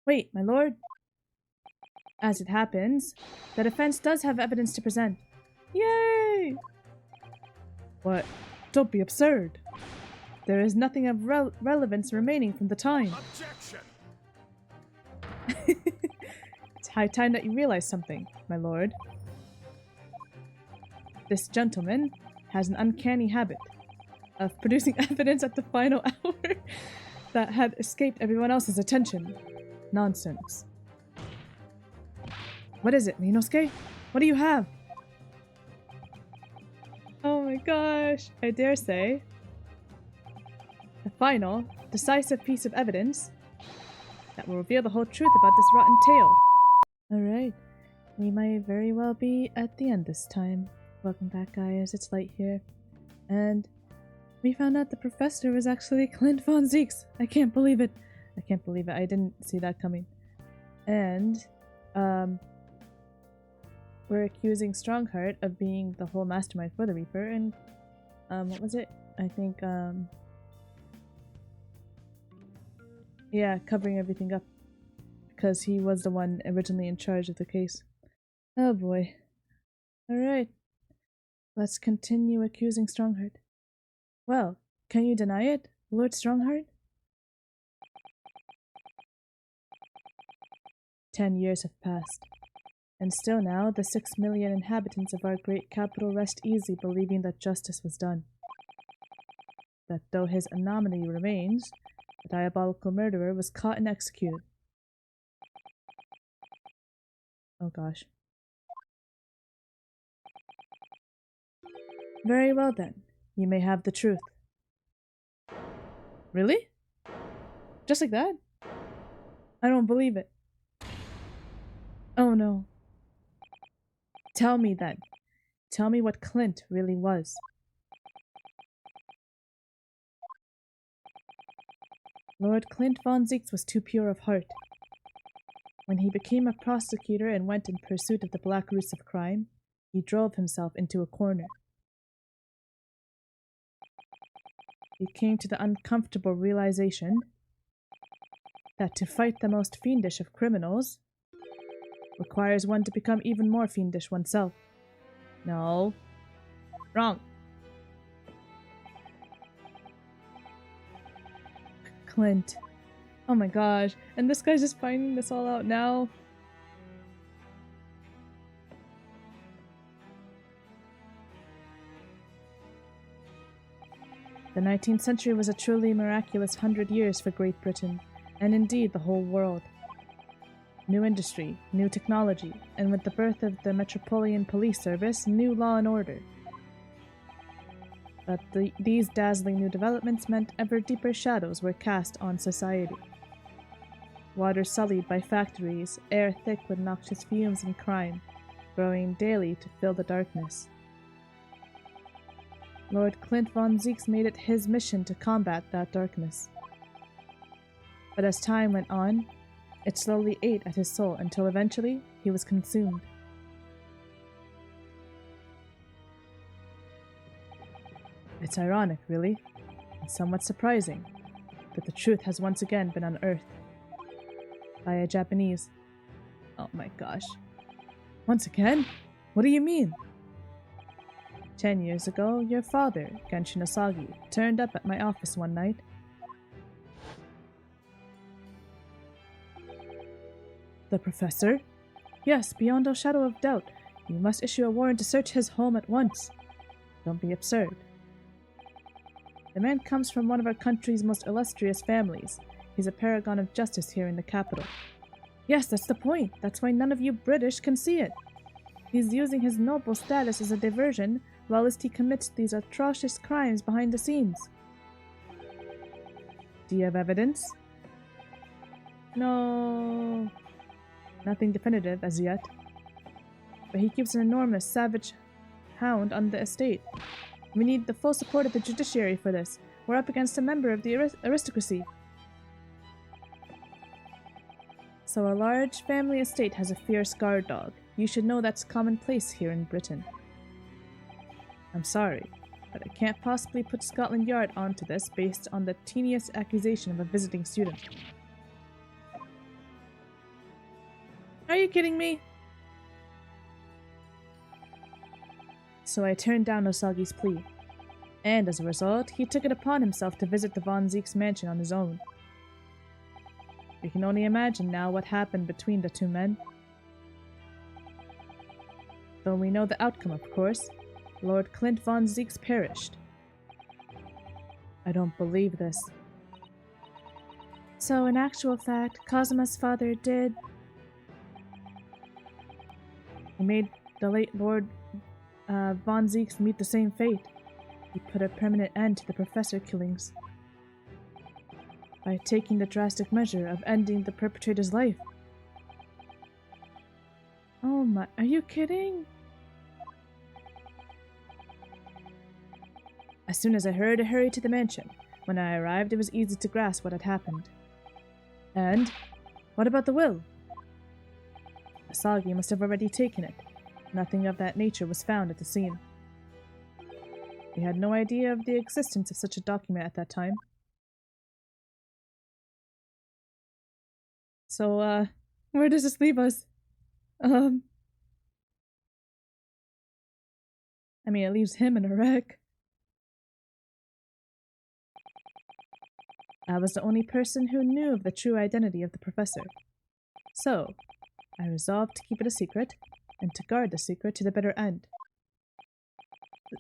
Wait, my lord. As it happens, the defense does have evidence to present. Yay! What? Don't be absurd. There is nothing of relevance remaining from the time. Objection! It's high time that you realize something, my lord. This gentleman has an uncanny habit of producing evidence at the final hour that had escaped everyone else's attention. Nonsense. What is it, Rinosuke? What do you have? Oh my gosh, I dare say. The final, decisive piece of evidence that will reveal the whole truth about this rotten tale. Alright, we might very well be at the end this time. Welcome back, guys, it's Light here. And we found out the professor was actually Clint von Zieks. I can't believe it. I can't believe it. I didn't see that coming. And, we're accusing Stronghart of being the whole mastermind for the Reaper, and, what was it? I think, yeah, covering everything up. Because he was the one originally in charge of the case. Oh boy. Alright. Let's continue accusing Stronghart. Well, can you deny it, Lord Stronghart? 10 years have passed. And still now, the 6 million inhabitants of our great capital rest easy believing that justice was done. That though his anomaly remains, the diabolical murderer was caught and executed. Oh gosh. Very well then, you may have the truth. Really? Just like that? I don't believe it. Oh no. Tell me then. Tell me what Clint really was. Lord Clint von Zieks was too pure of heart. When he became a prosecutor and went in pursuit of the black roots of crime, he drove himself into a corner. He came to the uncomfortable realization that to fight the most fiendish of criminals requires one to become even more fiendish oneself. No. Wrong. Clint. Oh my gosh. And this guy's just finding this all out now. The 19th century was a truly miraculous 100 years for Great Britain, and indeed the whole world. New industry, new technology, and with the birth of the Metropolitan Police Service, new law and order. But these dazzling new developments meant ever deeper shadows were cast on society. Water sullied by factories, air thick with noxious fumes and crime, growing daily to fill the darkness. Lord Clint von Zieks made it his mission to combat that darkness. But as time went on, it slowly ate at his soul until eventually he was consumed. It's ironic, really, and somewhat surprising, that the truth has once again been unearthed. By a Japanese. Oh my gosh. Once again? What do you mean? 10 years ago, your father, Genshin Asagi, turned up at my office one night. The professor? Yes, beyond a shadow of doubt. You must issue a warrant to search his home at once. Don't be absurd. The man comes from one of our country's most illustrious families. He's a paragon of justice here in the capital. Yes, that's the point. That's why none of you British can see it. He's using his noble status as a diversion, whilst he commits these atrocious crimes behind the scenes. Do you have evidence? No. Nothing definitive as yet. But he keeps an enormous, savage hound on the estate. We need the full support of the judiciary for this. We're up against a member of the aristocracy. So a large family estate has a fierce guard dog. You should know that's commonplace here in Britain. I'm sorry, but I can't possibly put Scotland Yard onto this based on the teeniest accusation of a visiting student. Are you kidding me? So I turned down Osagi's plea, and as a result, he took it upon himself to visit the Von Zieks mansion on his own. You can only imagine now what happened between the two men. Though we know the outcome, of course. Lord Clint Von Zieks perished. I don't believe this. So, in actual fact, Kazuma's father did... He made the late Lord Von Zieks meet the same fate. He put a permanent end to the professor killings by taking the drastic measure of ending the perpetrator's life. Oh my, are you kidding? As soon as I heard, I hurried to the mansion. When I arrived, it was easy to grasp what had happened. And what about the will? Asagi must have already taken it. Nothing of that nature was found at the scene. We had no idea of the existence of such a document at that time. So, where does this leave us? I mean, it leaves him in a wreck. I was the only person who knew of the true identity of the professor. So, I resolved to keep it a secret, and to guard the secret to the bitter end.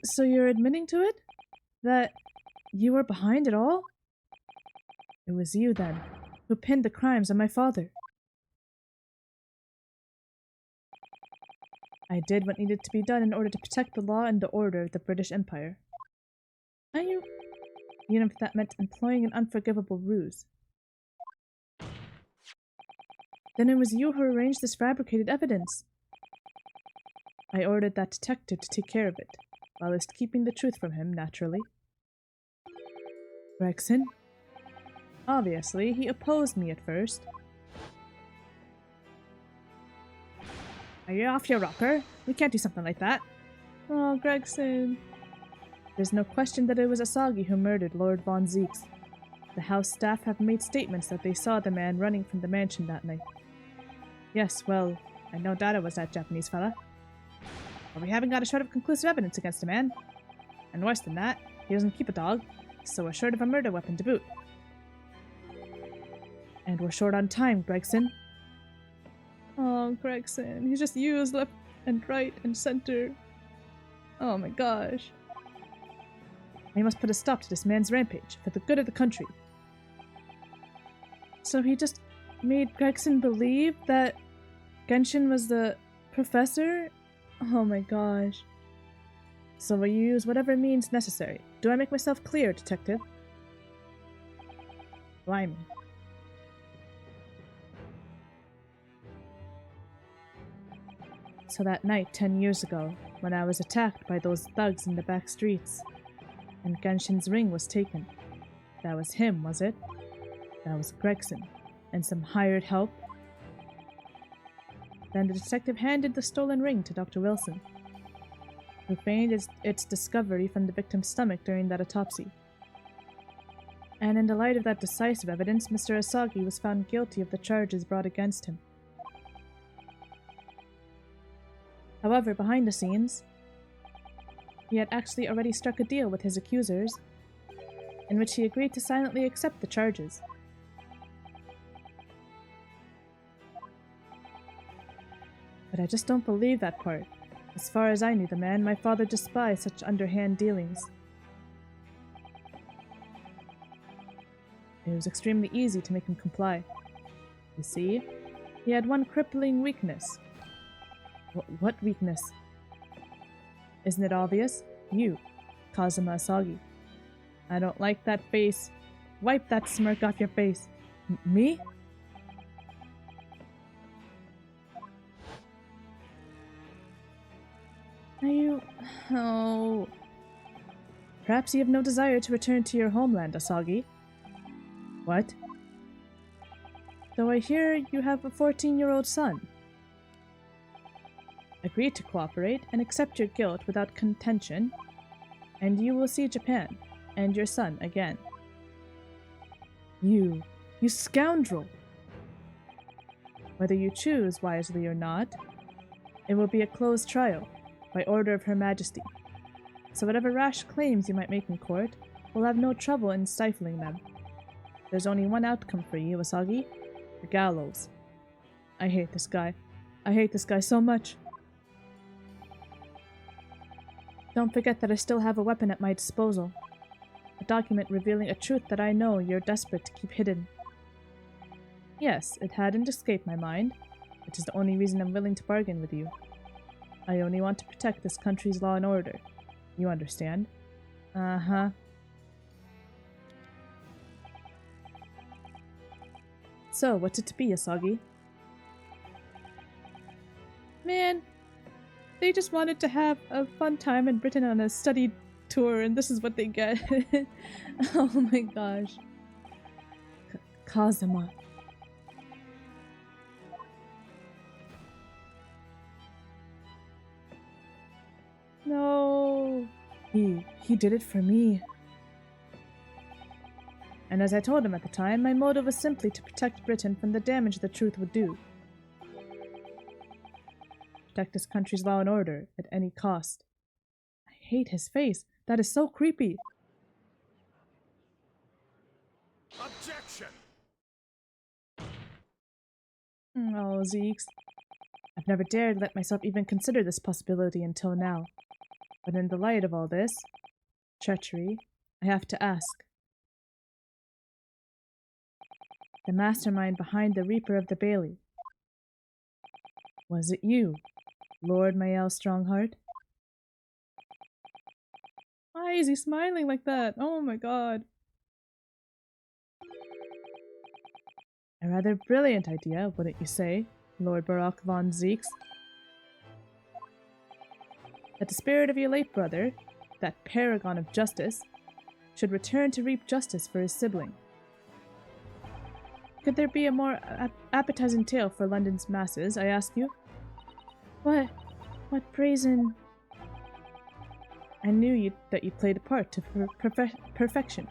So you're admitting to it? That you were behind it all? It was you, then, who pinned the crimes on my father. I did what needed to be done in order to protect the law and the order of the British Empire. Are you... Even if that meant employing an unforgivable ruse. Then it was you who arranged this fabricated evidence. I ordered that detective to take care of it, whilst keeping the truth from him, naturally. Gregson? Obviously, he opposed me at first. Are you off your rocker? We can't do something like that. Oh, Gregson. There's no question that it was Asagi who murdered Lord Von Zieks. The house staff have made statements that they saw the man running from the mansion that night. Yes, well, I no doubt it was that Japanese fella. But we haven't got a shred of conclusive evidence against the man. And worse than that, he doesn't keep a dog, so we're short of a murder weapon to boot. And we're short on time, Gregson. Oh, Gregson, he's just used left and right and center. Oh my gosh. We must put a stop to this man's rampage, for the good of the country. So he just made Gregson believe that Genshin was the professor? Oh my gosh. So will you use whatever means necessary? Do I make myself clear, detective? Blimey. So that night 10 years ago, when I was attacked by those thugs in the back streets, and Genshin's ring was taken, that was him, was it? That was Gregson, and some hired help? Then the detective handed the stolen ring to Dr. Wilson, who feigned its discovery from the victim's stomach during that autopsy. And in the light of that decisive evidence, Mr. Asagi was found guilty of the charges brought against him. However, behind the scenes, he had actually already struck a deal with his accusers, in which he agreed to silently accept the charges. But I just don't believe that part. As far as I knew the man, my father despised such underhand dealings. It was extremely easy to make him comply. You see, he had one crippling weakness. What weakness? Isn't it obvious? You, Kazuma Asagi. I don't like that face. Wipe that smirk off your face. Me? Are you... Oh... Perhaps you have no desire to return to your homeland, Asagi. What? Though I hear you have a 14-year-old son. Agree to cooperate and accept your guilt without contention, and you will see Japan and your son again. You scoundrel! Whether you choose wisely or not, it will be a closed trial, by order of Her Majesty. So whatever rash claims you might make in court, we'll have no trouble in stifling them. There's only one outcome for you, Asagi. The gallows. I hate this guy. I hate this guy so much. Don't forget that I still have a weapon at my disposal. A document revealing a truth that I know you're desperate to keep hidden. Yes, it hadn't escaped my mind, which is the only reason I'm willing to bargain with you. I only want to protect this country's law and order. You understand? Uh-huh. So, what's it to be, Asagi? Man, they just wanted to have a fun time in Britain on a study tour, and this is what they get. Oh my gosh. Kazuma. No. He did it for me. And as I told him at the time, my motive was simply to protect Britain from the damage the truth would do. Protect this country's law and order at any cost. I hate his face. That is so creepy. Objection! Oh, Zeeks. I've never dared let myself even consider this possibility until now. But in the light of all this treachery, I have to ask. The mastermind behind the Reaper of the Bailey. Was it you, Lord Mael Stronghart? Why is he smiling like that? Oh my god. A rather brilliant idea, wouldn't you say, Lord Barak von Zeeks? That the spirit of your late brother, that paragon of justice, should return to reap justice for his sibling. Could there be a more appetizing tale for London's masses, I ask you? What brazen... I knew that you played a part to perfection.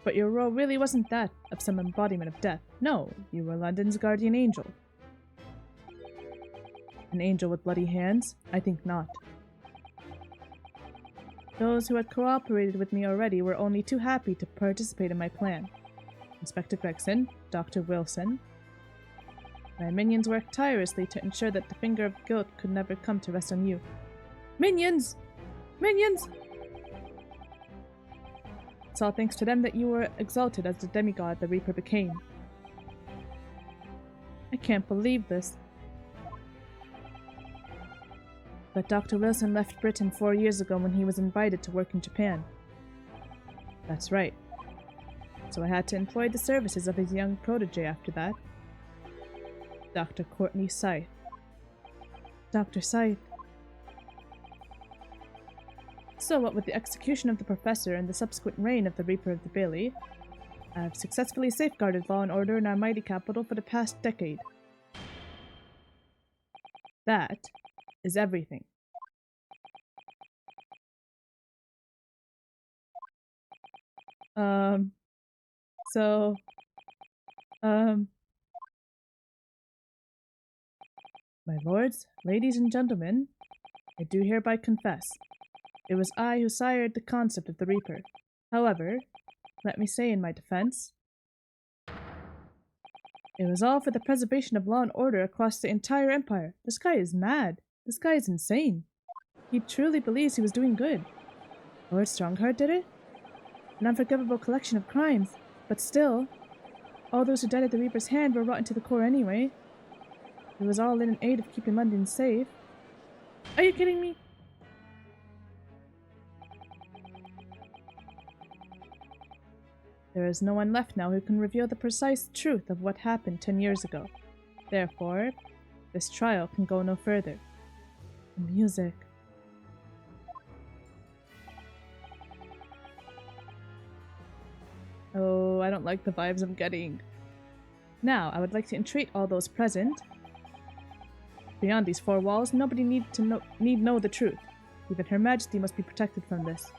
But your role really wasn't that of some embodiment of death. No, you were London's guardian angel. An angel with bloody hands? I think not. Those who had cooperated with me already were only too happy to participate in my plan. Inspector Gregson, Dr. Wilson. My minions worked tirelessly to ensure that the finger of guilt could never come to rest on you. Minions! Minions! It's all thanks to them that you were exalted as the demigod the Reaper became. I can't believe this. But Dr. Wilson left Britain 4 years ago when he was invited to work in Japan. That's right. So I had to employ the services of his young protege after that. Dr. Courtney Scythe. Dr. Scythe. So what with the execution of the professor and the subsequent reign of the Reaper of the Bailey, I have successfully safeguarded law and order in our mighty capital for the past decade. That is everything. My lords, ladies and gentlemen, I do hereby confess. It was I who sired the concept of the Reaper. However, let me say in my defense, it was all for the preservation of law and order across the entire empire. This guy is mad. This guy is insane. He truly believes he was doing good. Lord Stronghart did it? An unforgivable collection of crimes. But still, all those who died at the Reaper's hand were rotten to the core anyway. It was all in an aid of keeping London safe. Are you kidding me? There is no one left now who can reveal the precise truth of what happened 10 years ago. Therefore, this trial can go no further. The music. Oh, I don't like the vibes I'm getting. Now, I would like to entreat all those present. Beyond these 4 walls, nobody need know the truth. Even Her Majesty must be protected from this.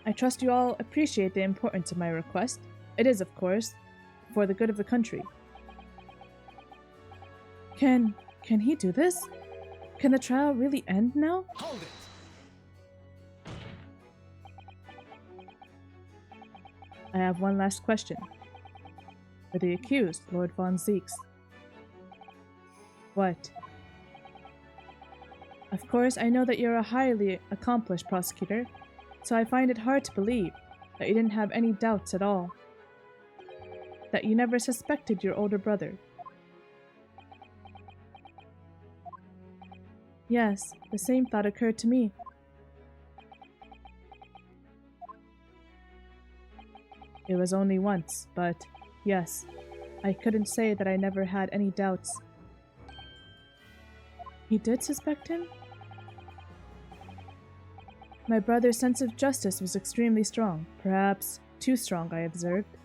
I trust you all appreciate the importance of my request. It is, of course, for the good of the country. Can he do this? Can the trial really end now? Hold it! I have one last question. For the accused, Lord von Zieks. What? Of course, I know that you're a highly accomplished prosecutor, so I find it hard to believe that you didn't have any doubts at all. That you never suspected your older brother. Yes, the same thought occurred to me. It was only once, but yes, I couldn't say that I never had any doubts. You did suspect him? My brother's sense of justice was extremely strong, perhaps too strong, I observed.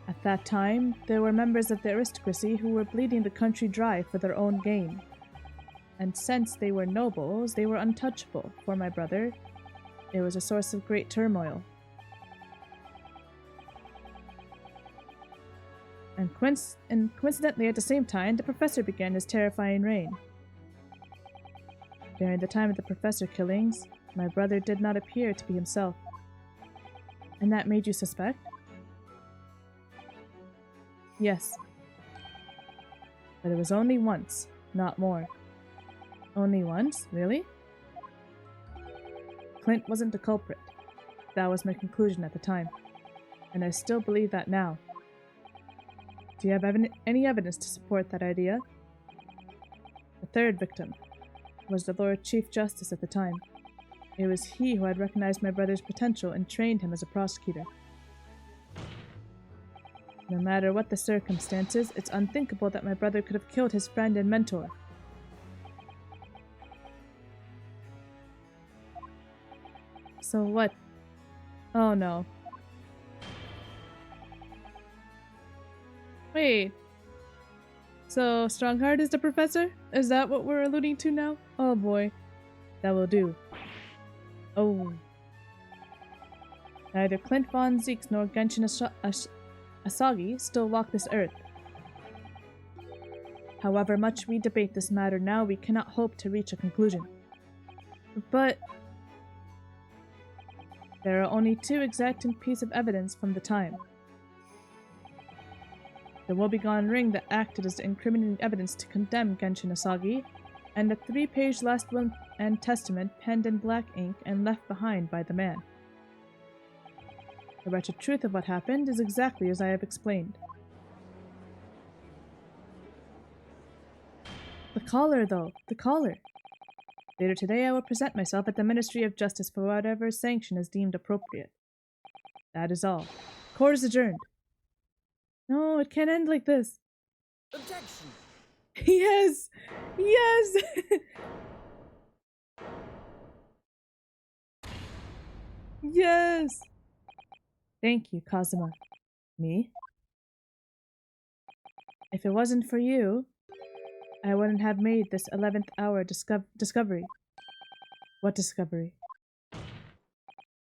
At that time, there were members of the aristocracy who were bleeding the country dry for their own gain. And since they were nobles, they were untouchable for my brother. It was a source of great turmoil. And coincidentally, at the same time, the professor began his terrifying reign. During the time of the professor killings, my brother did not appear to be himself. And that made you suspect? Yes. But it was only once, not more. Only once? Really? Clint wasn't the culprit. That was my conclusion at the time. And I still believe that now. Do you have any evidence to support that idea? The third victim was the Lord Chief Justice at the time. It was he who had recognized my brother's potential and trained him as a prosecutor. No matter what the circumstances, it's unthinkable that my brother could have killed his friend and mentor. So what? Oh no. Wait. So Stronghart is the professor? Is that what we're alluding to now? Oh boy. That will do. Oh. Neither Clint von Zieks nor Genshin Asagi still walk this earth. However much we debate this matter now, we cannot hope to reach a conclusion. But there are only two exacting pieces of evidence from the time. The woebegone ring that acted as incriminating evidence to condemn Genshin Asagi, and the 3-page last will and testament penned in black ink and left behind by the man. The wretched truth of what happened is exactly as I have explained. The collar, though. The collar. Later today I will present myself at the Ministry of Justice for whatever sanction is deemed appropriate. That is all. Court is adjourned. No, it can't end like this. Objection! Yes! Yes! Yes! Thank you, Kazuma. Me? If it wasn't for you, I wouldn't have made this 11th hour discovery. What discovery?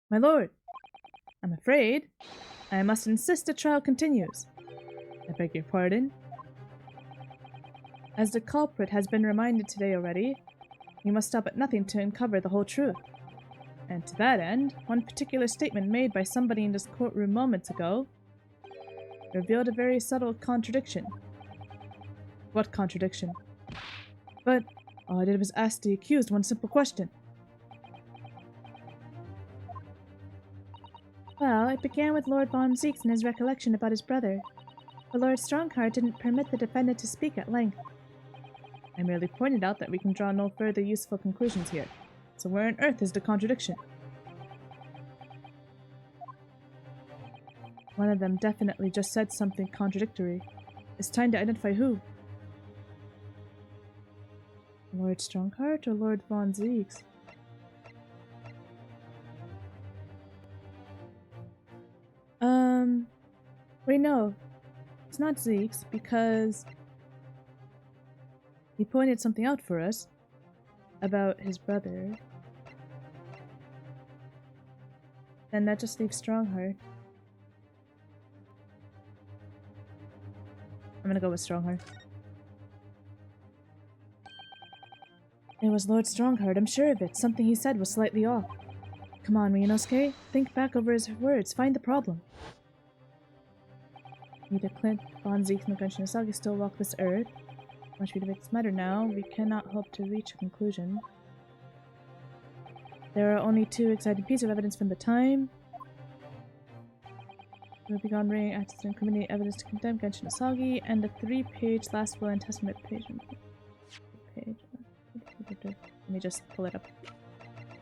My lord, I'm afraid I must insist the trial continues. I beg your pardon? As the culprit has been reminded today already, you must stop at nothing to uncover the whole truth. And to that end, one particular statement made by somebody in this courtroom moments ago revealed a very subtle contradiction. What contradiction? But all I did was ask the accused one simple question. Well, it began with Lord von Zieks and his recollection about his brother. But Lord Stronghart didn't permit the defendant to speak at length. I merely pointed out that we can draw no further useful conclusions here. So where on earth is the contradiction? One of them definitely just said something contradictory. It's time to identify who. Lord Stronghart or Lord von Zieks? Wait, no. It's not Zieks, because he pointed something out for us about his brother. Then that just leaves Stronghart. gonna go with Stronghart. It was Lord Stronghart, I'm sure of it. Something he said was slightly off. Come on, Ryunosuke. Think back over his words. Find the problem. Neither Clint, Von Zeke, nor Genshin Asagi still walk this earth. Much we debate this matter now, we cannot hope to reach a conclusion. There are only two exciting pieces of evidence from the time. We will be gone bringing access to incriminating evidence to condemn Genshin Asagi, and a 3-page last will and testament page. Let me just pull it up.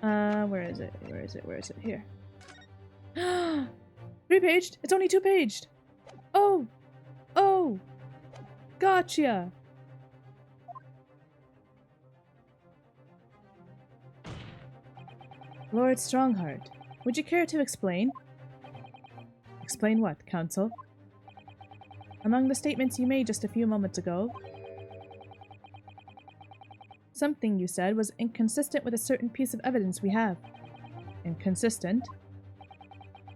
Where is it? Where is it? Where is it? Here. 3-paged? It's only 2-paged! Oh! Oh! Gotcha! Lord Stronghart, would you care to explain? Explain what, Counsel? Among the statements you made just a few moments ago, something you said was inconsistent with a certain piece of evidence we have. Inconsistent?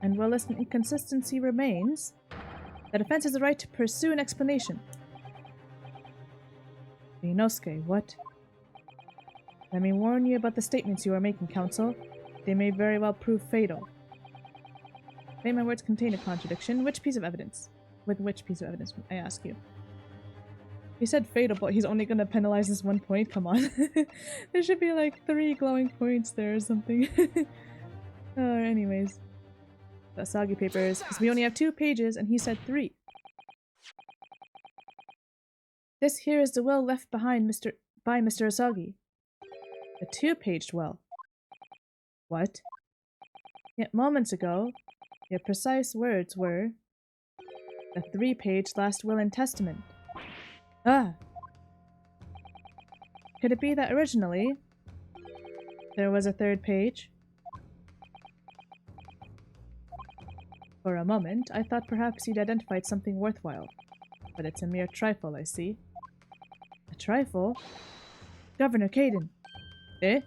And while this inconsistency remains, the defense has the right to pursue an explanation. Ryunosuke, what? Let me warn you about the statements you are making, Counsel. They may very well prove fatal. May my words contain a contradiction. Which piece of evidence? With which piece of evidence, I ask you? He said fatal, but he's only gonna penalize this 1 point? Come on. There should be like 3 glowing points there or something. Anyways. The Asagi papers, because we only have 2 pages and he said 3. This here is the will left behind by Mr. Asagi. A 2-paged will. What? Yet moments ago, your precise words were a 3-page last will and testament. Ah! Could it be that originally there was a 3rd page? For a moment, I thought perhaps you'd identified something worthwhile. But it's a mere trifle, I see. A trifle? Governor Caden! Eh?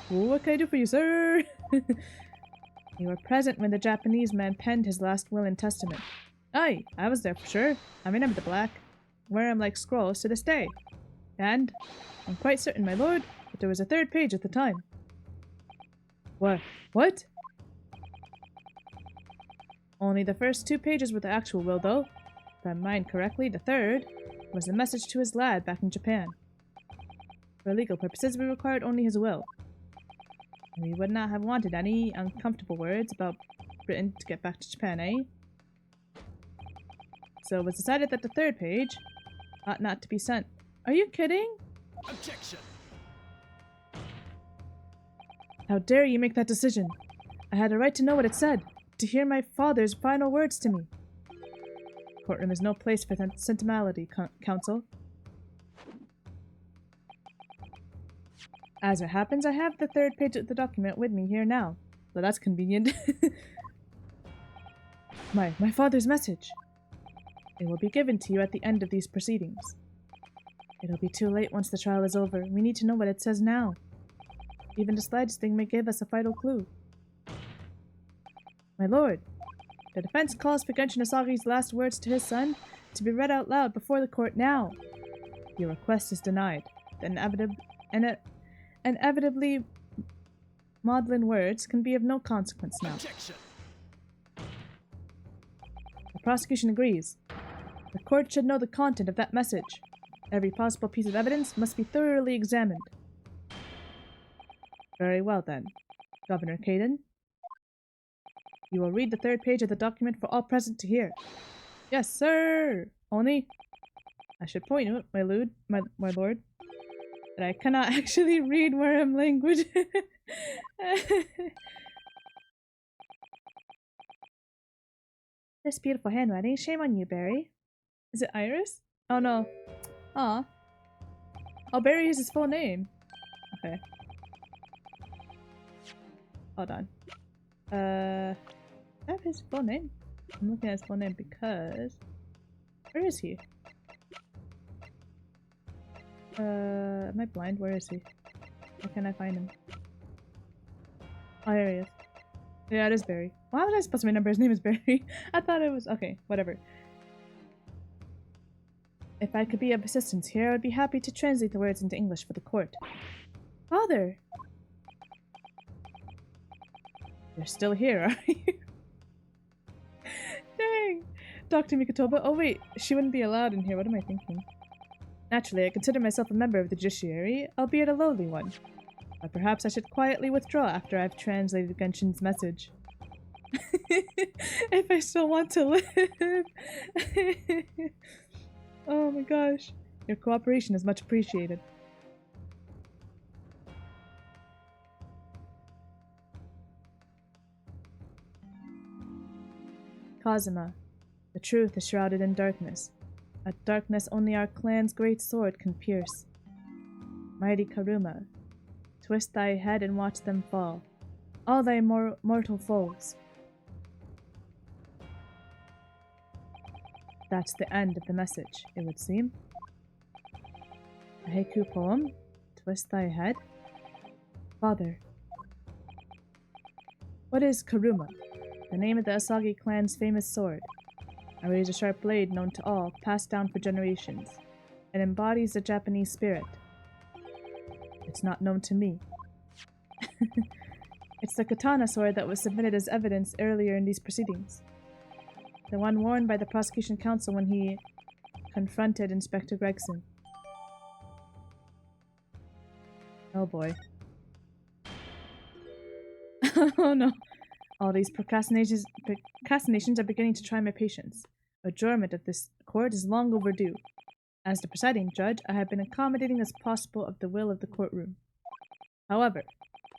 What can I do for you, sir? You were present when the Japanese man penned his last will and testament. Aye, I was there for sure. I remember the black. Wear 'em like scrolls to this day. And I'm quite certain, my lord, that there was a 3rd page at the time. What? What? Only the first 2 pages were the actual will, though. If I mind correctly, the 3rd was a message to his lad back in Japan. For legal purposes, we required only his will. We would not have wanted any uncomfortable words about Britain to get back to Japan, eh? So it was decided that the 3rd page ought not to be sent. Are you kidding? Objection! How dare you make that decision? I had a right to know what it said, to hear my father's final words to me. Courtroom is no place for sentimentality, Counsel. As it happens, I have the 3rd page of the document with me here now, so that's convenient. My father's message. It will be given to you at the end of these proceedings. It'll be too late once the trial is over. We need to know what it says now. Even the slightest thing may give us a vital clue. My lord, the defense calls for Genshin Asagi's last words to his son to be read out loud before the court now. Your request is denied. The inevitably maudlin words can be of no consequence now. Objection! The prosecution agrees. The court should know the content of that message. Every possible piece of evidence must be thoroughly examined. Very well then. Governor Caden, you will read the 3rd page of the document for all present to hear. Yes, sir! Only, I should point out, my lord, that I cannot actually read Worm language. This beautiful handwriting. Shame on you, Barry. Is it Iris? Oh no. Aw. Oh, Barry is his full name. Okay. Hold on. I have his full name. I'm looking at his full name because... Where is he? Am I blind? Where is he? How can I find him? Oh, here he is. Yeah, it is Barry. Why was I supposed to remember his name is Barry? I thought it was... Okay, whatever. If I could be of assistance here, I would be happy to translate the words into English for the court. Father! You're still here, are you? Dang! Dr. Mikotoba. Oh wait, she wouldn't be allowed in here. What am I thinking? Naturally, I consider myself a member of the judiciary, albeit a lowly one. But perhaps I should quietly withdraw after I've translated Genshin's message. If I still want to live. Oh my gosh. Your cooperation is much appreciated. Kazuma. The truth is shrouded in darkness. A darkness only our clan's great sword can pierce. Mighty Karuma. Twist thy head and watch them fall. All thy mortal foes. That's the end of the message, it would seem. A haiku poem? Twist thy head? Father. What is Karuma? The name of the Asagi clan's famous sword. A razor-sharp blade known to all, passed down for generations. It embodies the Japanese spirit. It's not known to me. It's the katana sword that was submitted as evidence earlier in these proceedings. The one worn by the prosecution counsel when he confronted Inspector Gregson. Oh boy. Oh no. All these procrastinations are beginning to try my patience. Adjournment of this court is long overdue. As the presiding judge, I have been accommodating as possible of the will of the courtroom. However,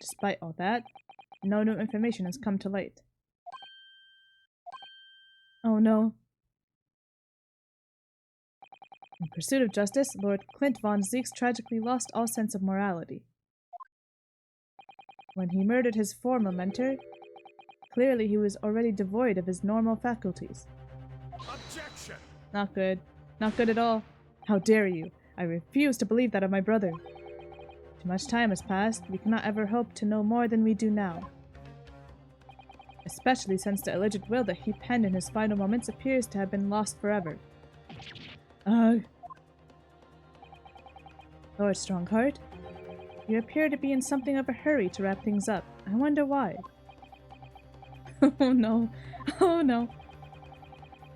despite all that, no new information has come to light. Oh no. In pursuit of justice, Lord Clint von Zeeks tragically lost all sense of morality. When he murdered his former mentor, clearly he was already devoid of his normal faculties. Objection! Not good. Not good at all. How dare you? I refuse to believe that of my brother. Too much time has passed. We cannot ever hope to know more than we do now. Especially since the alleged will that he penned in his final moments appears to have been lost forever. Ugh. Lord Stronghart, you appear to be in something of a hurry to wrap things up. I wonder why. Oh no. Oh no.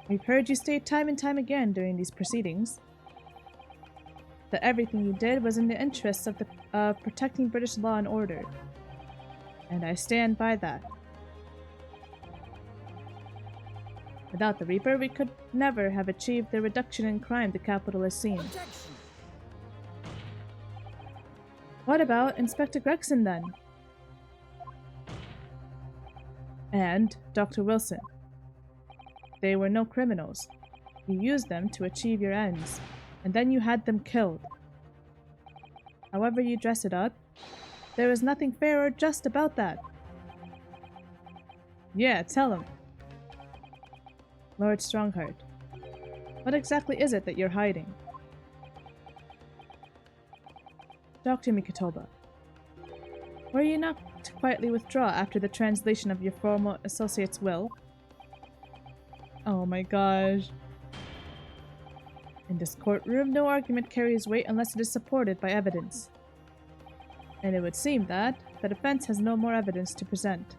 We've heard you state time and time again during these proceedings that everything you did was in the interests of protecting British law and order. And I stand by that. Without the Reaper, we could never have achieved the reduction in crime the capital has seen. Objection! What about Inspector Gregson then? And Dr. Wilson. They were no criminals. You used them to achieve your ends, and then you had them killed. However you dress it up, there is nothing fair or just about that. Yeah, tell him. Lord Stronghart, what exactly is it that you're hiding? Dr. Mikotoba, were you not to quietly withdraw after the translation of your former associate's will? Oh my gosh. In this courtroom, no argument carries weight unless it is supported by evidence. And it would seem that the defense has no more evidence to present.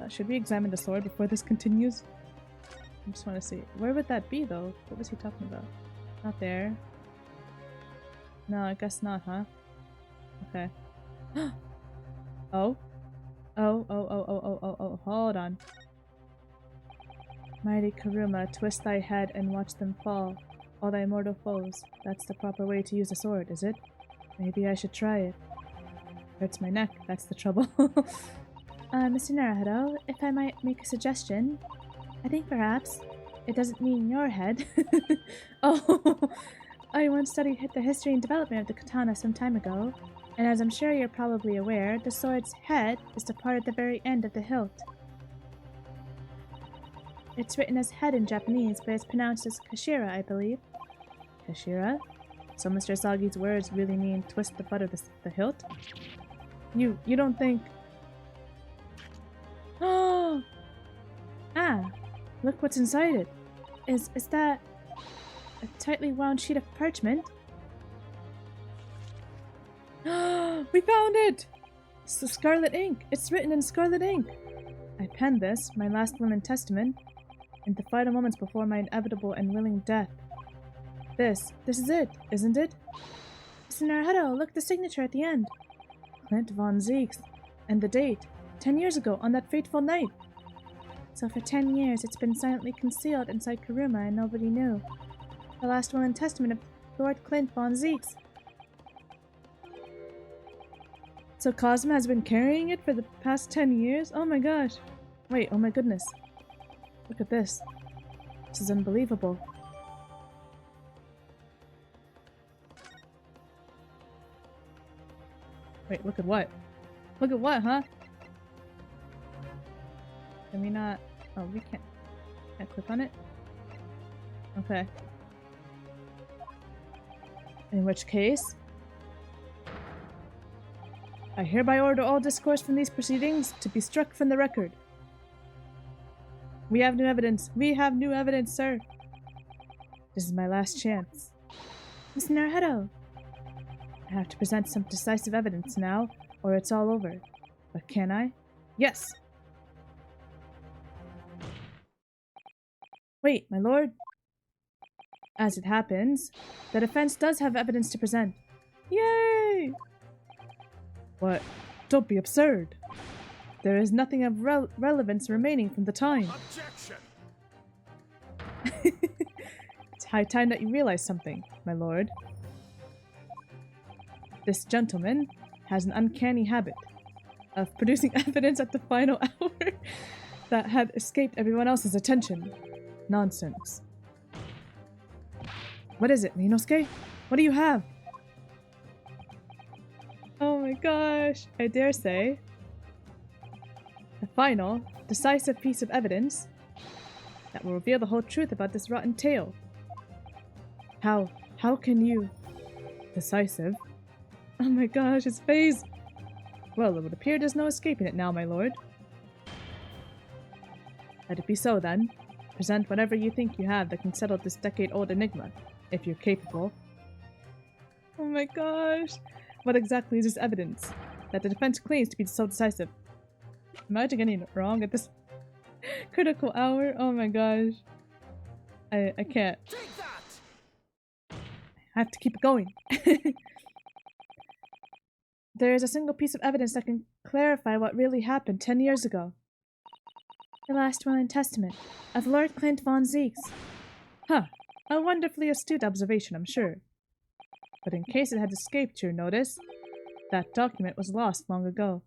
Should we examine the sword before this continues? I just want to see. Where would that be, though? What was he talking about? Not there. No, I guess not, huh? Okay. Oh. Oh, hold on. Mighty Karuma, twist thy head and watch them fall. All thy mortal foes. That's the proper way to use a sword, is it? Maybe I should try it. Hurts my neck, that's the trouble. Mr. Naruhodo, if I might make a suggestion, I think perhaps it doesn't mean your head. Oh, I once studied the history and development of the katana some time ago, and as I'm sure you're probably aware, the sword's head is the part at the very end of the hilt. It's written as head in Japanese, but it's pronounced as kashira, I believe. Kashira? So Mr. Asagi's words really mean twist the butt of the hilt? You don't think... Oh! Look what's inside it. Is that a tightly wound sheet of parchment? We found it! It's the scarlet ink. It's written in scarlet ink. I penned this, my last will and testament, in the final moments before my inevitable and willing death. This is it, isn't it? Mr. Naruto, look, the signature at the end. Clint von Zieks. And the date. 10 years ago, on that fateful night. So for 10 years, it's been silently concealed inside Kuruma and nobody knew. The last will and testament of Lord Clint von Zieks. So Cosmo has been carrying it for the past 10 years? Oh my gosh. Wait, oh my goodness. Look at this. This is unbelievable. Wait, look at what? Look at what, huh? Can we not? Oh, we can't. Can't click on it? Okay. In which case, I hereby order all discourse from these proceedings to be struck from the record. We have new evidence. We have new evidence, sir. This is my last chance. Mr. Naruto! I have to present some decisive evidence now, or it's all over. But can I? Yes! Wait, my lord. As it happens, the defense does have evidence to present. Yay! What? Don't be absurd. There is nothing of relevance remaining from the time. Objection! It's high time that you realize something, my lord. This gentleman has an uncanny habit of producing evidence at the final hour that had escaped everyone else's attention. Nonsense. What is it, Minosuke? What do you have? Oh my gosh, I dare say. A final, decisive piece of evidence that will reveal the whole truth about this rotten tale. How can you... Decisive? Oh my gosh, his face! Well, it would appear there's no escaping it now, my lord. Let it be so, then. Present whatever you think you have that can settle this decade-old enigma, if you're capable. Oh my gosh! What exactly is this evidence that the defense claims to be so decisive? Imagine getting it wrong at this critical hour. Oh my gosh. I can't. Take that! I have to keep it going. There is a single piece of evidence that can clarify what really happened 10 years ago. The last will and testament of Lord Clint von Zieks. Huh. A wonderfully astute observation, I'm sure. But in case it had escaped your notice, that document was lost long ago.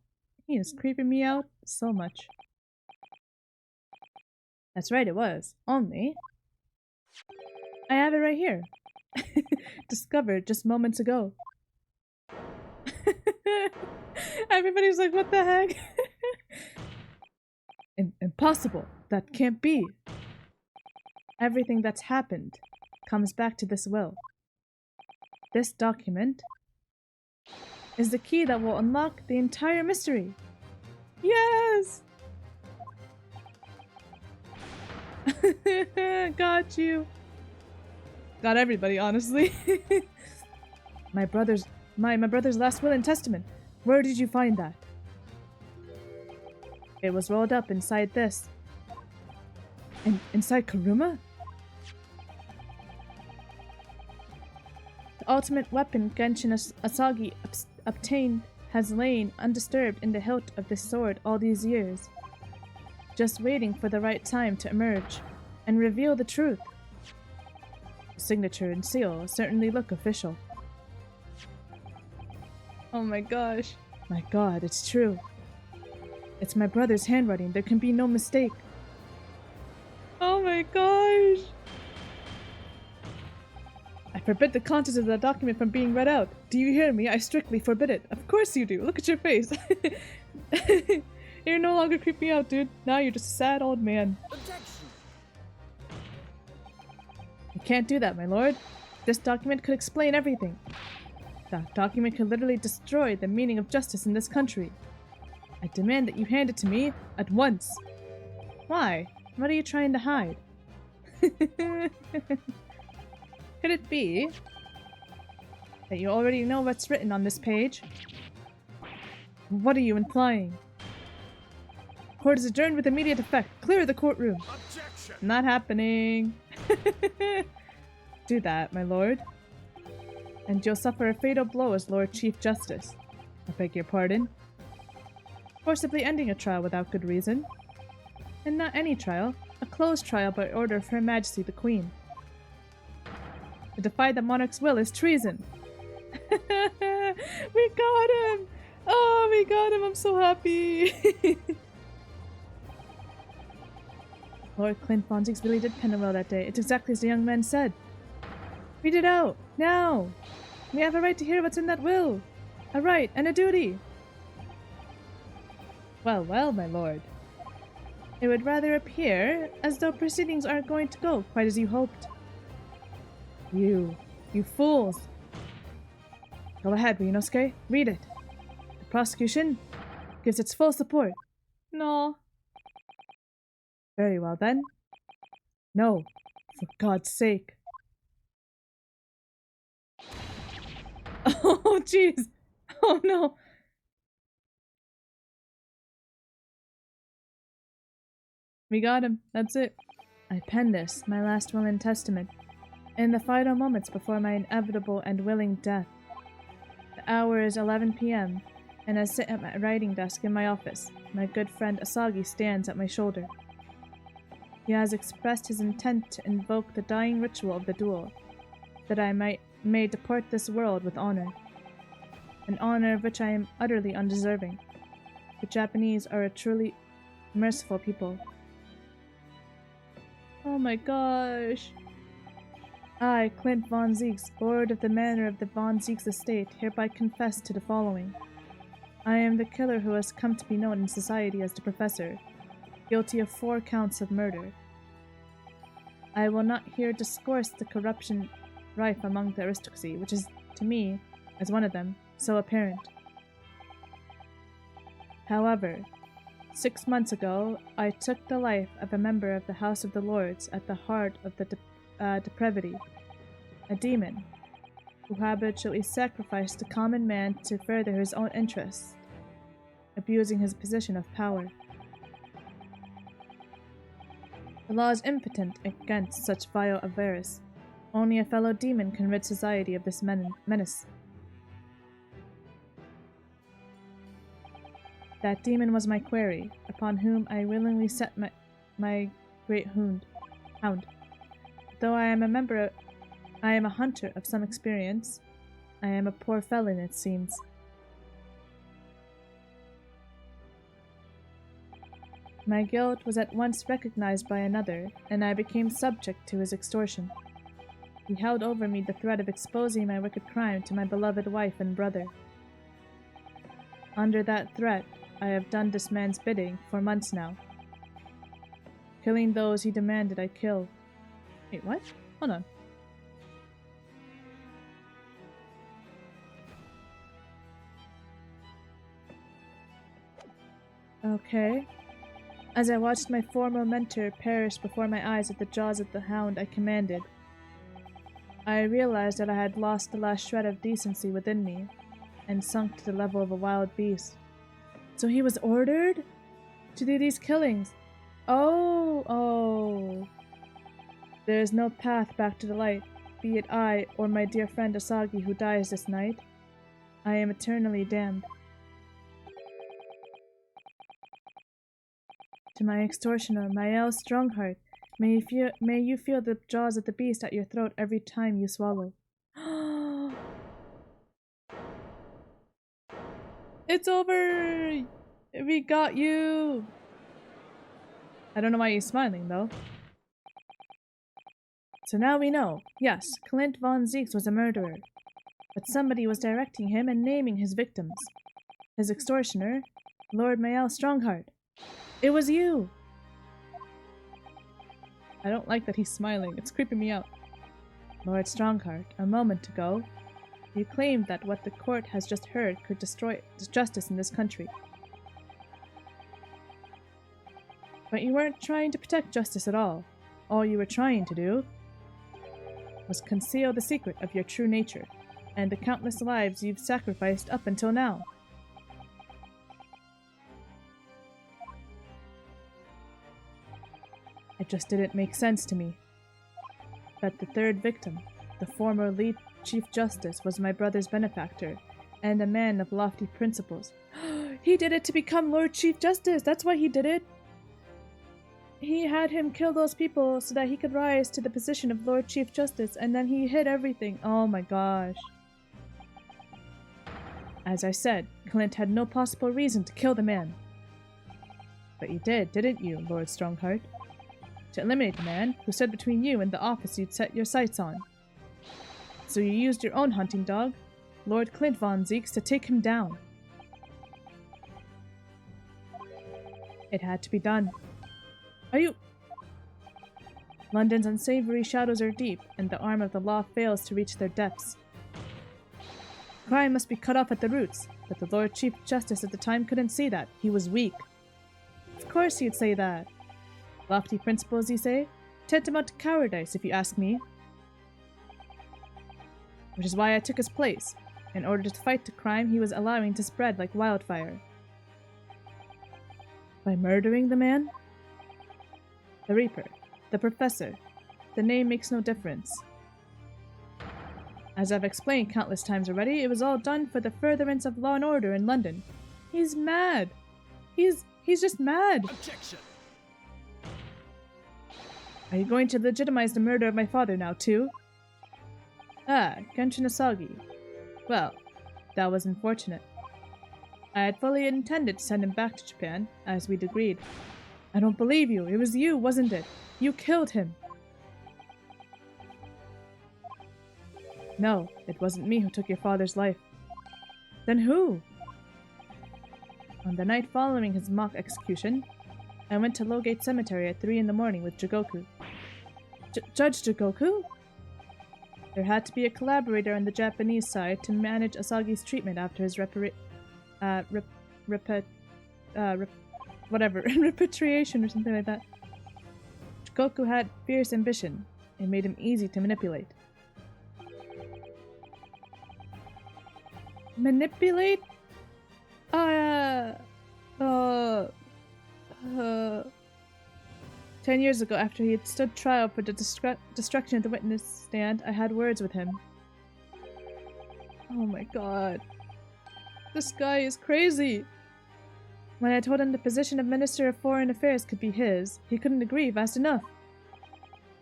He is creeping me out so much. That's right, it was. Only... I have it right here. Discovered just moments ago. Everybody's like, what the heck? Impossible. That can't be. Everything that's happened comes back to this will. This document is the key that will unlock the entire mystery. Yes! Got you. Got everybody, honestly. My brother's last will and testament. Where did you find that? It was rolled up inside this. Inside Kuruma? The ultimate weapon Genshin Asagi obtained has lain undisturbed in the hilt of this sword all these years, just waiting for the right time to emerge and reveal the truth. The signature and seal certainly look official. Oh my gosh. My god, it's true. It's my brother's handwriting. There can be no mistake. Oh my gosh. I forbid the contents of that document from being read out. Do you hear me? I strictly forbid it. Of course you do. Look at your face. You're no longer creeping me out, dude. Now you're just a sad old man. Objection! You can't do that, my lord. This document could explain everything. That document could literally destroy the meaning of justice in this country. I demand that you hand it to me at once. Why? What are you trying to hide? Could it be that you already know what's written on this page? What are you implying? Court is adjourned with immediate effect. Clear the courtroom. Objection! Not happening. Do that, my lord. And you'll suffer a fatal blow as Lord Chief Justice. I beg your pardon. Forcibly ending a trial without good reason. And not any trial, a closed trial by order of Her Majesty the Queen. To defy the monarch's will is treason. We got him! Oh, we got him! I'm so happy! Lord Clint Von Zieks really did pen a will that day. It's exactly as the young man said. Read it out! Now! We have a right to hear what's in that will! A right and a duty! Well, well, my lord. It would rather appear as though proceedings aren't going to go quite as you hoped. You fools! Go ahead, Ryunosuke. Read it. The prosecution gives its full support. No. Very well then. No, for God's sake. Oh, jeez. Oh, no. We got him. That's it. I pen this, my last will and testament, in the final moments before my inevitable and willing death. The hour is 11 p.m., and I sit at my writing desk in my office. My good friend Asagi stands at my shoulder. He has expressed his intent to invoke the dying ritual of the duel, that I may depart this world with honor. An honor of which I am utterly undeserving. The Japanese are a truly merciful people. Oh my gosh. I, Clint Von Zieks, Lord of the Manor of the Von Zieks estate, hereby confess to the following. I am the killer who has come to be known in society as the Professor, guilty of 4 counts of murder. I will not here discourse the corruption rife among the aristocracy, which is, to me, as one of them, so apparent. However, 6 months ago, I took the life of a member of the House of the Lords at the heart of the depravity, a demon, who habitually sacrificed the common man to further his own interests, abusing his position of power. The law is impotent against such vile avarice. Only a fellow demon can rid society of this menace. That demon was my quarry, upon whom I willingly set my great hound. Though I am a hunter of some experience, I am a poor felon, it seems. My guilt was at once recognized by another, and I became subject to his extortion. He held over me the threat of exposing my wicked crime to my beloved wife and brother. Under that threat, I have done this man's bidding for months now. Killing those he demanded I kill. Wait, what? Hold on. Okay. As I watched my former mentor perish before my eyes at the jaws of the hound I commanded, I realized that I had lost the last shred of decency within me, and sunk to the level of a wild beast. So he was ordered to do these killings. Oh. There is no path back to the light, be it I or my dear friend Asagi who dies this night. I am eternally damned. To my extortioner, Mael Stronghart, may you feel the jaws of the beast at your throat every time you swallow. It's over! We got you! I don't know why he's smiling, though. So now we know. Yes, Clint Von Zieks was a murderer. But somebody was directing him and naming his victims. His extortioner, Lord Mael Stronghart. It was you! I don't like that he's smiling. It's creeping me out. Lord Stronghart, a moment ago, you claimed that what the court has just heard could destroy justice in this country. But you weren't trying to protect justice at all. All you were trying to do was conceal the secret of your true nature, and the countless lives you've sacrificed up until now. It just didn't make sense to me that the third victim, the former lead Chief Justice, was my brother's benefactor, and a man of lofty principles. He did it to become Lord Chief Justice! That's why he did it! He had him kill those people so that he could rise to the position of Lord Chief Justice, and then he hid everything. Oh my gosh. As I said, Clint had no possible reason to kill the man. But you did, didn't you, Lord Stronghart? To eliminate the man who stood between you and the office you'd set your sights on. So you used your own hunting dog, Lord Clint von Zeeks, to take him down. It had to be done. Are you... London's unsavory shadows are deep, and the arm of the law fails to reach their depths. Crime must be cut off at the roots, but the Lord Chief Justice at the time couldn't see that. He was weak. Of course he'd say that. Lofty principles, you say? Tantamount to cowardice, if you ask me. Which is why I took his place, in order to fight the crime he was allowing to spread like wildfire. By murdering the man? The Reaper, the Professor, the name makes no difference. As I've explained countless times already, it was all done for the furtherance of law and order in London. He's mad. He's just mad. Objection! Are you going to legitimize the murder of my father now, too? Ah, Genshin Asagi. Well, that was unfortunate. I had fully intended to send him back to Japan, as we'd agreed. I don't believe you. It was you, wasn't it? You killed him. No, it wasn't me who took your father's life. Then who? On the night following his mock execution, I went to Lowgate Cemetery at 3 in the morning with Jigoku. Judge Jigoku? There had to be a collaborator on the Japanese side to manage Asagi's treatment after his repatriation or something like that. Jigoku had fierce ambition. It made him easy to manipulate. Manipulate? 10 years ago, after he had stood trial for the destruction of the witness stand, I had words with him. Oh my god. This guy is crazy! When I told him the position of Minister of Foreign Affairs could be his, he couldn't agree fast enough.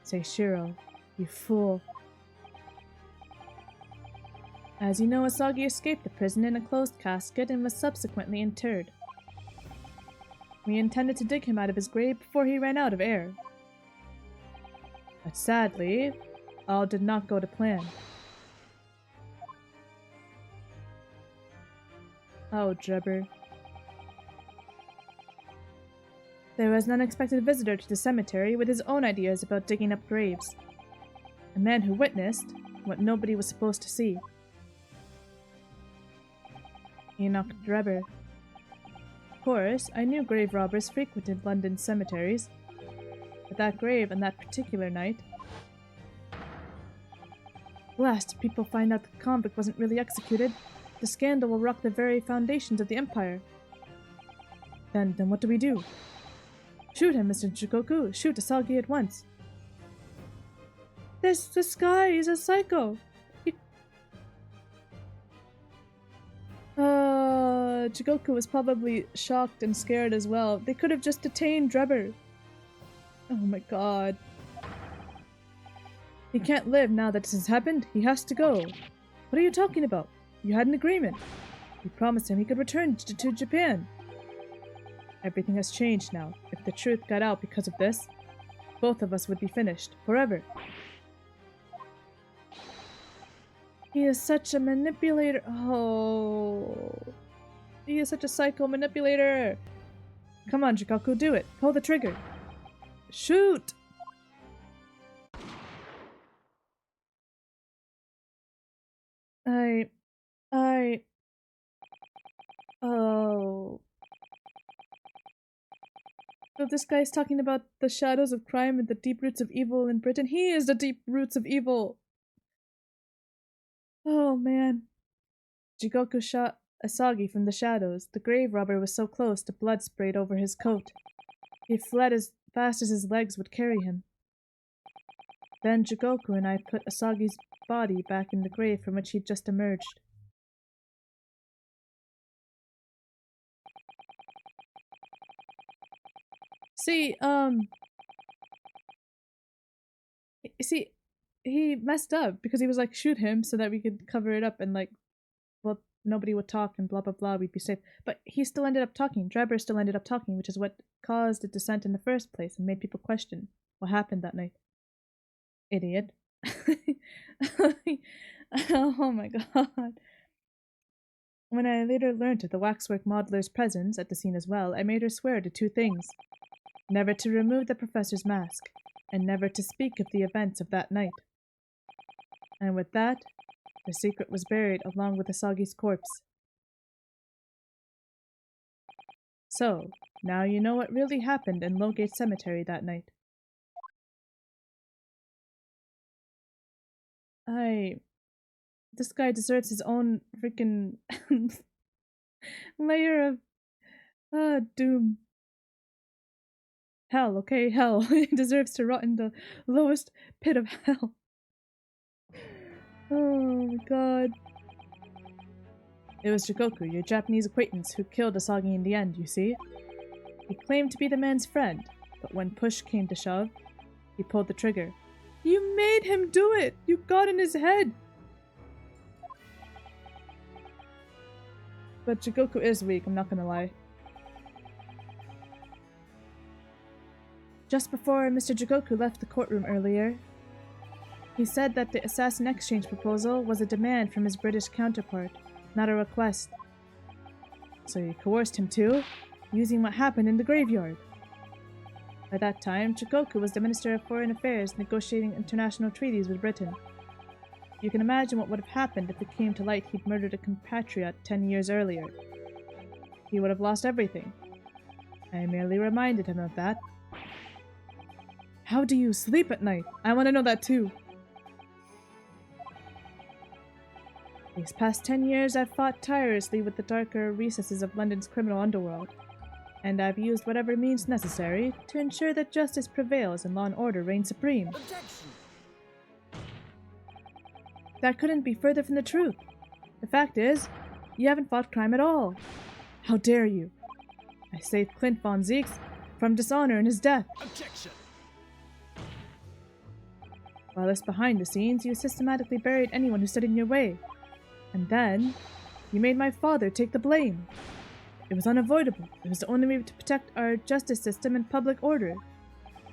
Seishiro, you fool. As you know, Asagi escaped the prison in a closed casket and was subsequently interred. We intended to dig him out of his grave before he ran out of air. But sadly, all did not go to plan. Oh, Drebber. There was an unexpected visitor to the cemetery with his own ideas about digging up graves. A man who witnessed what nobody was supposed to see. Enoch Drebber. Of course, I knew grave robbers frequented London cemeteries, but that grave on that particular night... Blast, if people find out the convict wasn't really executed, the scandal will rock the very foundations of the Empire. Then what do we do? Shoot him, Mr. Jigoku! Shoot Asagi at once! This guy is a psycho! Jigoku was probably shocked and scared as well. They could have just detained Drebber. Oh my god. He can't live now that this has happened. He has to go. What are you talking about? You had an agreement. You promised him he could return to Japan. Everything has changed now. If the truth got out because of this, both of us would be finished. Forever. He is such a manipulator. Oh. He is such a psycho manipulator. Come on, Jigoku, do it. Pull the trigger. Shoot! Oh. this guy's talking about the shadows of crime and the deep roots of evil in Britain. He is the deep roots of evil. Oh man. Jigoku shot Asagi from the shadows. The grave robber was so close, the blood sprayed over his coat. He fled as fast as his legs would carry him. Then Jigoku and I put Asagi's body back in the grave from which he'd just emerged. See, he messed up because he was like, shoot him so that we could cover it up and like, well, nobody would talk and blah blah blah, we'd be safe. But he still ended up talking. Drebber still ended up talking, which is what caused the dissent in the first place and made people question what happened that night. Idiot. Oh my god. When I later learnt of the waxwork modeler's presence at the scene as well, I made her swear to two things. Never to remove the professor's mask, and never to speak of the events of that night. And with that, the secret was buried along with Asagi's corpse. So, now you know what really happened in Lowgate Cemetery that night. This guy deserves his own freaking layer of doom. Hell, okay, hell. He deserves to rot in the lowest pit of hell. Oh my god. It was Jigoku, your Japanese acquaintance, who killed Asagi in the end, you see. He claimed to be the man's friend, but when push came to shove, he pulled the trigger. You made him do it! You got in his head! But Jigoku is weak, I'm not gonna lie. Just before Mr. Jigoku left the courtroom earlier, he said that the assassin exchange proposal was a demand from his British counterpart, not a request. So you coerced him too, using what happened in the graveyard. By that time, Jigoku was the Minister of Foreign Affairs negotiating international treaties with Britain. You can imagine what would have happened if it came to light he'd murdered a compatriot 10 years earlier. He would have lost everything. I merely reminded him of that. How do you sleep at night? I want to know that too. These past 10 years I've fought tirelessly with the darker recesses of London's criminal underworld, and I've used whatever means necessary to ensure that justice prevails and law and order reign supreme. Objection. That couldn't be further from the truth. The fact is, you haven't fought crime at all. How dare you? I saved Clint von Zieks from dishonor in his death. Objection. While this behind the scenes, you systematically buried anyone who stood in your way. And then, you made my father take the blame. It was unavoidable. It was the only way to protect our justice system and public order.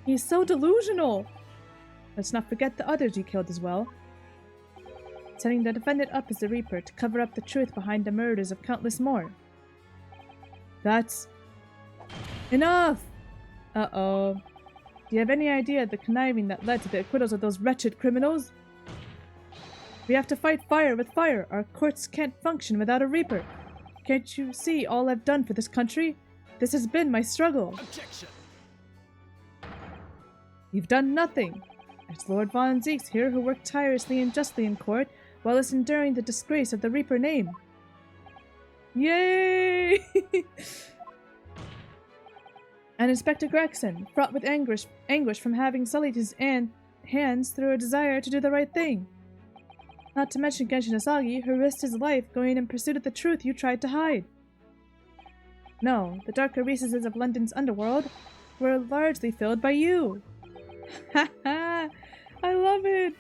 He's so delusional! Let's not forget the others you killed as well. Setting the defendant up as the Reaper to cover up the truth behind the murders of countless more. That's... enough! Uh-oh. Do you have any idea of the conniving that led to the acquittals of those wretched criminals? We have to fight fire with fire. Our courts can't function without a Reaper. Can't you see all I've done for this country? This has been my struggle. Objection. You've done nothing. It's Lord Von Zieks here who worked tirelessly and justly in court while it's enduring the disgrace of the Reaper name. Yay! And Inspector Gregson, fraught with anguish from having sullied his hands through a desire to do the right thing. Not to mention Genshin Asagi, who risked his life going in pursuit of the truth you tried to hide. No, the darker recesses of London's underworld were largely filled by you. Ha ha! I love it!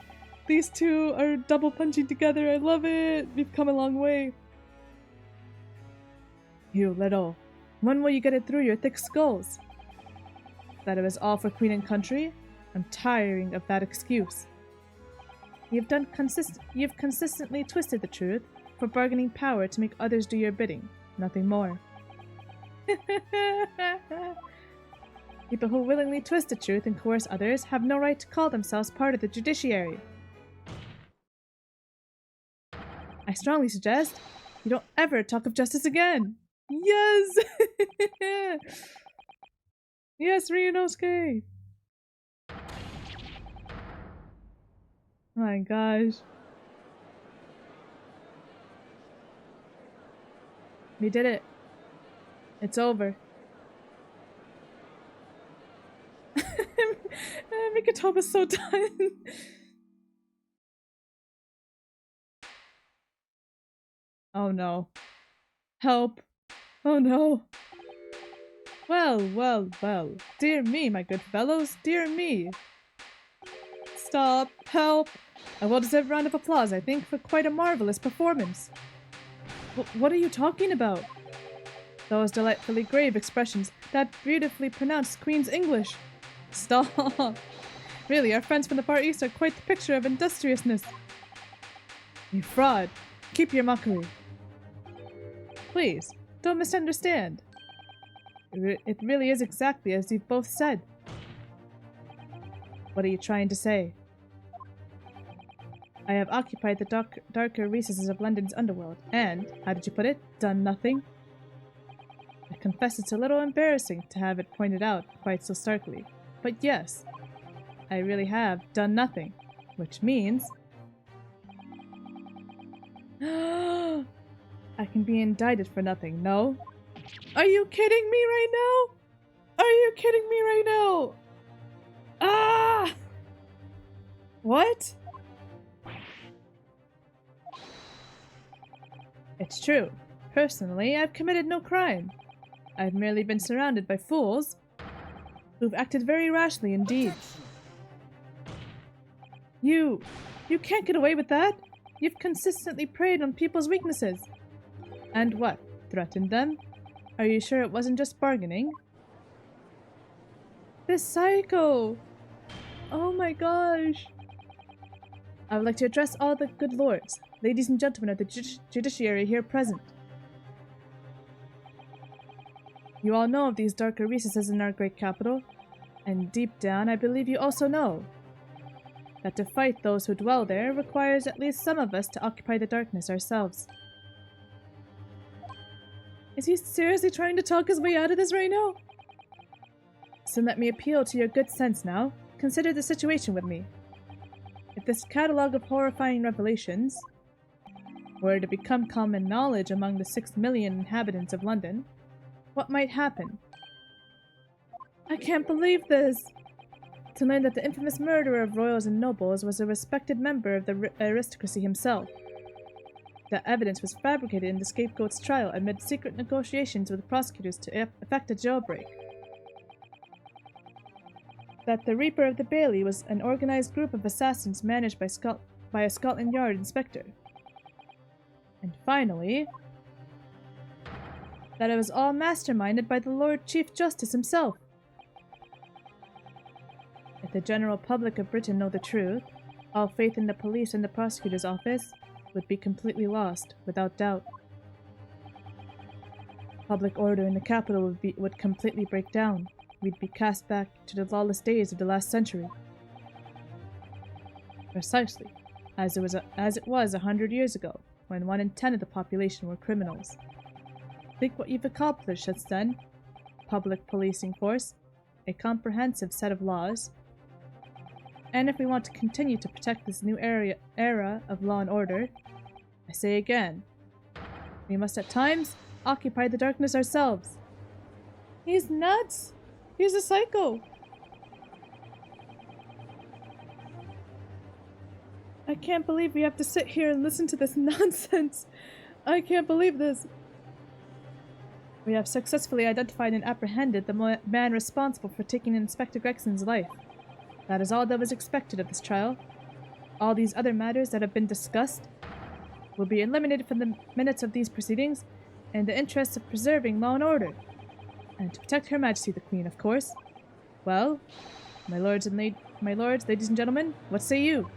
These two are double punching together, I love it! We've come a long way. You little, when will you get it through your thick skulls? That it was all for Queen and Country? I'm tiring of that excuse. You've consistently twisted the truth for bargaining power to make others do your bidding, nothing more. People who willingly twist the truth and coerce others have no right to call themselves part of the judiciary. I strongly suggest you don't ever talk of justice again. Yes! Yes, Yes, Ryunosuke! Oh my gosh. We did it. It's over. Mikitoba's so done. Oh no. Help. Oh no. Well, well, well. Dear me, my good fellows. Dear me. Stop. Help. A well-deserved round of applause, I think, for quite a marvelous performance. What are you talking about? Those delightfully grave expressions, that beautifully pronounced Queen's English. Stop. Really, our friends from the Far East are quite the picture of industriousness. You fraud. Keep your mockery. Please, don't misunderstand. It really is exactly as you've both said. What are you trying to say? I have occupied the darker recesses of London's underworld, and, how did you put it, done nothing? I confess it's a little embarrassing to have it pointed out quite so starkly, but yes, I really have done nothing, which means... I can be indicted for nothing, no? Are you kidding me right now? Are you kidding me right now? Ah! What? It's true. Personally, I've committed no crime. I've merely been surrounded by fools who've acted very rashly indeed. You can't get away with that. You've consistently preyed on people's weaknesses. And what? Threatened them? Are you sure it wasn't just bargaining? This psycho! Oh my gosh! I would like to address all the good lords, ladies and gentlemen of the judiciary here present. You all know of these darker recesses in our great capital, and deep down I believe you also know that to fight those who dwell there requires at least some of us to occupy the darkness ourselves. Is he seriously trying to talk his way out of this right now? So let me appeal to your good sense now. Consider the situation with me. If this catalogue of horrifying revelations were to become common knowledge among the 6 million inhabitants of London, what might happen? I can't believe this! To learn that the infamous murderer of royals and nobles was a respected member of the aristocracy himself. That evidence was fabricated in the scapegoat's trial amid secret negotiations with prosecutors to effect a jailbreak. That the Reaper of the Bailey was an organized group of assassins managed by a Scotland Yard inspector. And finally, that it was all masterminded by the Lord Chief Justice himself. If the general public of Britain know the truth, all faith in the police and the prosecutor's office would be completely lost, without doubt. Public order in the capital would completely break down. We'd be cast back to the lawless days of the last century. Precisely, as it was 100 years ago, when 1 in 10 of the population were criminals. Think what you've accomplished since then. Public policing force, a comprehensive set of laws, and if we want to continue to protect this new era of law and order, I say again, we must at times occupy the darkness ourselves. He's nuts! He's a psycho! I can't believe we have to sit here and listen to this nonsense. I can't believe this. We have successfully identified and apprehended the man responsible for taking Inspector Gregson's life. That is all that was expected of this trial. All these other matters that have been discussed will be eliminated from the minutes of these proceedings in the interest of preserving law and order. And to protect Her Majesty the Queen, of course. Well, my lords, ladies and gentlemen, what say you?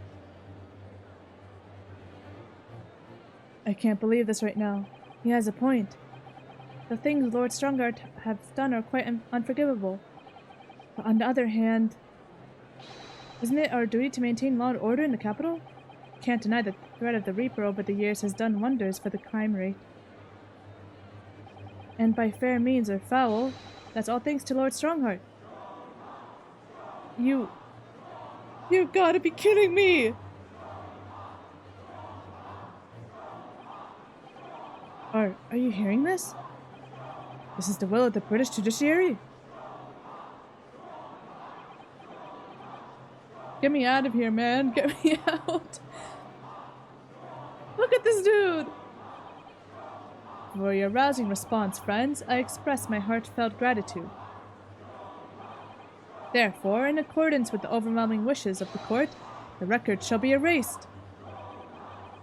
I can't believe this right now. He has a point. The things Lord Stronghart have done are quite unforgivable. But on the other hand, isn't it our duty to maintain law and order in the capital? Can't deny that the threat of the Reaper over the years has done wonders for the crime rate. And by fair means or foul, that's all thanks to Lord Stronghart. You gotta be kidding me! Are you hearing this? This is the will of the British judiciary? Get me out of here, man. Get me out. Look at this dude! For your rousing response, friends, I express my heartfelt gratitude. Therefore, in accordance with the overwhelming wishes of the court, the record shall be erased.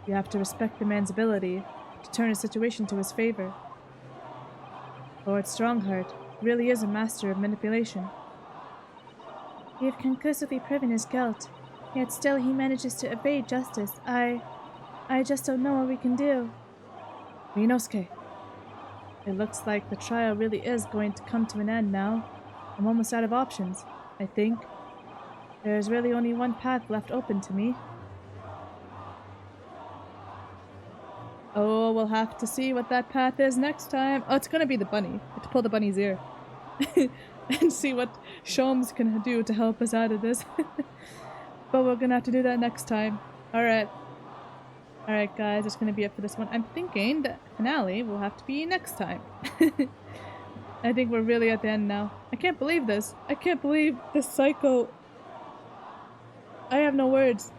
You have to respect the man's ability to turn a situation to his favor. Lord Stronghart really is a master of manipulation. We have conclusively proven his guilt, yet still he manages to evade justice. I just don't know what we can do. Ryunosuke, it looks like the trial really is going to come to an end now. I'm almost out of options, I think. There's really only one path left open to me. Oh, we'll have to see what that path is next time. Oh, it's gonna be the bunny. I have to pull the bunny's ear. And see what Shomes can do to help us out of this. But we're gonna have to do that next time. Alright. Alright guys, that's gonna be it for this one. I'm thinking the finale will have to be next time. I think we're really at the end now. I can't believe this. I can't believe this psycho. I have no words.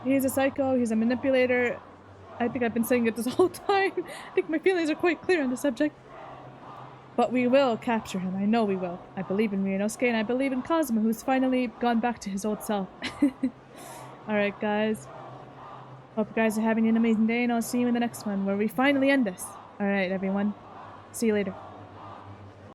He's a psycho, he's a manipulator. I think I've been saying it this whole time. I think my feelings are quite clear on the subject. But we will capture him. I know we will. I believe in Ryunosuke and I believe in Cosmo, who's finally gone back to his old self. Alright guys. Hope you guys are having an amazing day and I'll see you in the next one where we finally end this. Alright everyone. See you later.